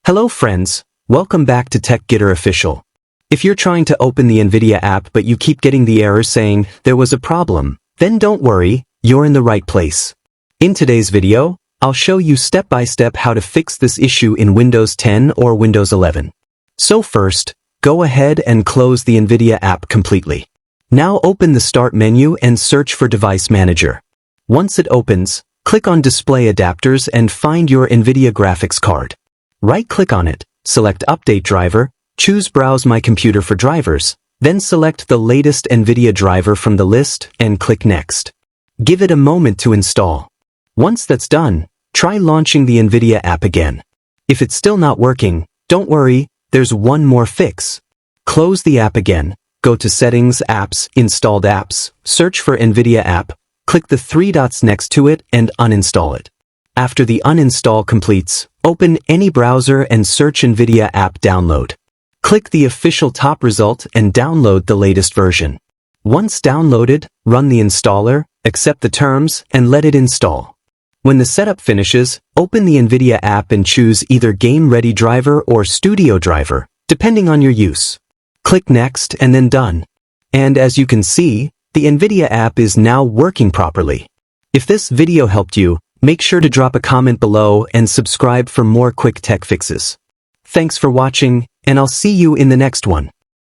Hello friends, welcome back to TechGetter Official. If you're trying to open the NVIDIA app but you keep getting the error saying there was a problem, then don't worry, you're in the right place. In today's video, I'll show you step-by-step how to fix this issue in Windows 10 or Windows 11. So first, go ahead and close the NVIDIA app completely. Now open the Start menu and search for Device Manager. Once it opens, click on Display Adapters and find your NVIDIA graphics card. Right-click on it, select Update Driver, choose Browse My Computer for drivers, then select the latest NVIDIA driver from the list and click Next. Give it a moment to install. Once that's done, try launching the NVIDIA app again. If it's still not working, don't worry, there's one more fix. Close the app again, go to Settings, Apps, Installed Apps, search for NVIDIA app, click the three dots next to it and uninstall it. After the uninstall completes, open any browser and search NVIDIA App Download. Click the official top result and download the latest version. Once downloaded, run the installer, accept the terms, and let it install. When the setup finishes, open the NVIDIA app and choose either Game Ready Driver or Studio Driver, depending on your use. Click Next and then Done. And as you can see, the NVIDIA app is now working properly. If this video helped you, make sure to drop a comment below and subscribe for more quick tech fixes. Thanks for watching, and I'll see you in the next one.